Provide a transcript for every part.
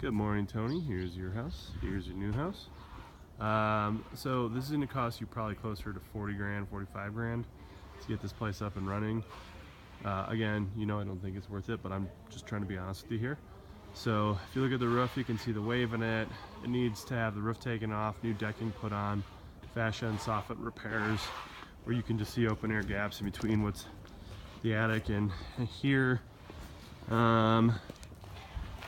Good morning, Tony. Here's your house. Here's your new house. So this is going to cost you probably closer to 40 grand, 45 grand to get this place up and running. Again, I don't think it's worth it, but I'm just trying to be honest with you here. So if you look at the roof, you can see the wave in it. It needs to have the roof taken off, new decking put on, fascia and soffit repairs, where you can just see open air gaps in between what's the attic and here.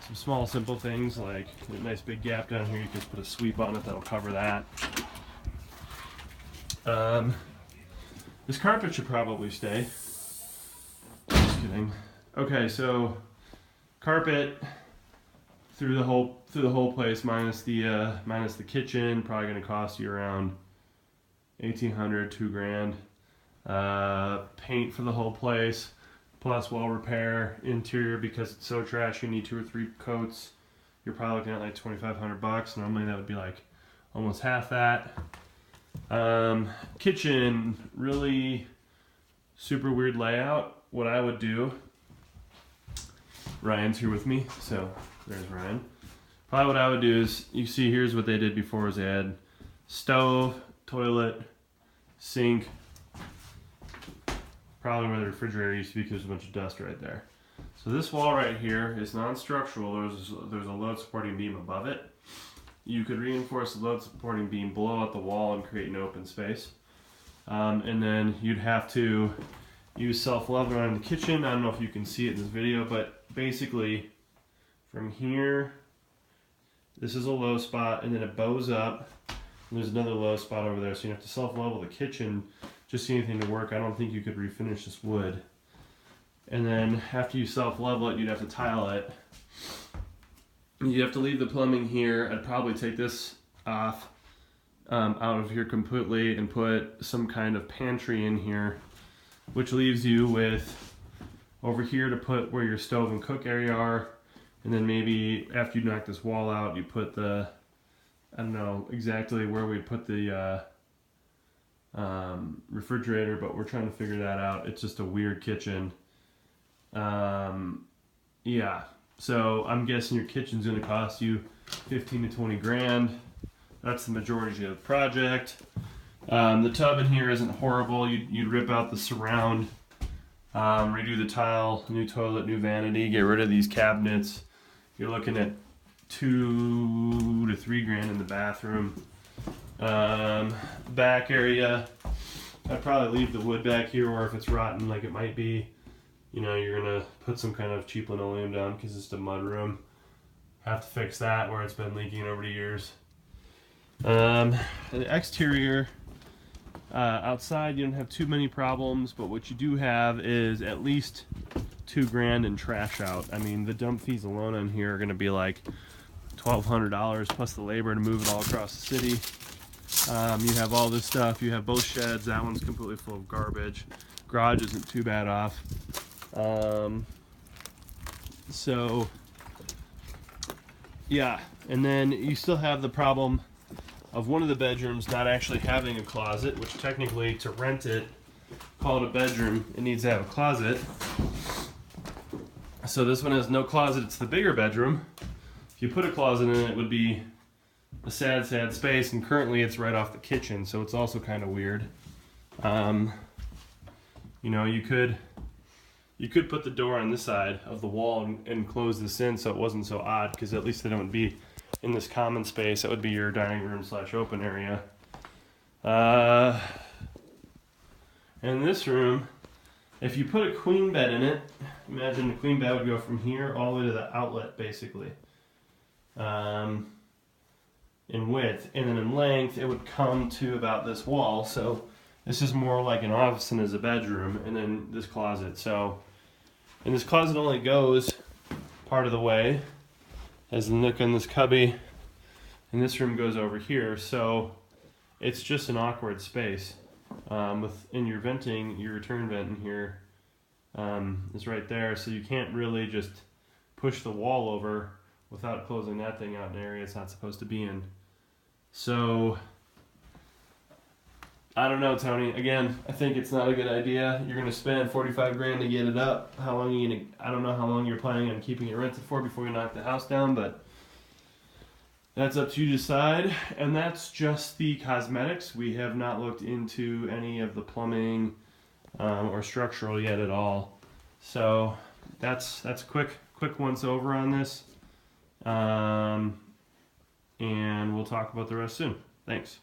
Some small simple things like a nice big gap down here. You can put a sweep on it that'll cover that. This carpet should probably stay. Just kidding. Okay, so carpet through the whole place minus the kitchen, probably going to cost you around 1,800, 2 grand. Paint for the whole place, plus wall repair, interior, because it's so trashy, you need 2 or 3 coats. You're probably looking at like 2,500 bucks. Normally that would be like almost half that. Kitchen, really super weird layout. What I would do, Ryan's here with me, so there's Ryan. Probably what I would do is, you see here's what they did before, is they had stove, toilet, sink, probably where the refrigerator used to be because there's a bunch of dust right there. So this wall right here is non-structural. There's a load supporting beam above it. You could reinforce the load supporting beam below at the wall and create an open space. And then you'd have to use self-leveling on the kitchen. I don't know if you can see it in this video, but basically from here, this is a low spot, and then it bows up, and there's another low spot over there. So you have to self-level the kitchen just see anything to work. I don't think you could refinish this wood. And then after you self-level it, you'd have to tile it. You have to leave the plumbing here. I'd probably take this off out of here completely and put some kind of pantry in here, which leaves you with over here to put where your stove and cook area are. And then maybe after you knock this wall out, you put the, I don't know exactly where we'd put the refrigerator, but we're trying to figure that out. It's just a weird kitchen. Yeah, so I'm guessing your kitchen's going to cost you 15 to 20 grand. That's the majority of the project. The tub in here isn't horrible. You'd rip out the surround, redo the tile, new toilet, new vanity, get rid of these cabinets. You're looking at 2 to 3 grand in the bathroom. Back area, I'd probably leave the wood back here, or if it's rotten like it might be, you're gonna put some kind of cheap linoleum down because it's a mud room. Have to fix that where it's been leaking over the years. The exterior, outside you don't have too many problems, but what you do have is at least 2 grand in trash out. I mean, the dump fees alone on here are gonna be like $1,200 plus the labor to move it all across the city. You have all this stuff. You have both sheds. That one's completely full of garbage. Garage isn't too bad off. So yeah, and then you still have the problem of one of the bedrooms not actually having a closet, which technically to rent it, call it a bedroom, it needs to have a closet. So this one has no closet. It's the bigger bedroom. If you put a closet in it, it would be a sad space, and currently it's right off the kitchen, so it's also kind of weird. You could put the door on this side of the wall and close this in so it wasn't so odd, because at least then it would be in this common space. That would be your dining room / open area. And this room, if you put a queen bed in it, imagine the queen bed would go from here all the way to the outlet basically. In width, and then in length it would come to about this wall. So this is more like an office than as a bedroom, and then this closet. So, and this closet only goes part of the way, has the nook in this cubby, and this room goes over here. So it's just an awkward space. In your venting, your return vent in here is right there, so you can't really just push the wall over without closing that thing out in an area it's not supposed to be in. So I don't know, Tony. Again, I think it's not a good idea. You're going to spend 45 grand to get it up. How long are you gonna, I don't know how long you're planning on keeping it rented for before you knock the house down, but That's up to you to decide, and that's just the cosmetics. We have not looked into any of the plumbing or structural yet at all. So that's quick once over on this, and we'll talk about the rest soon. Thanks.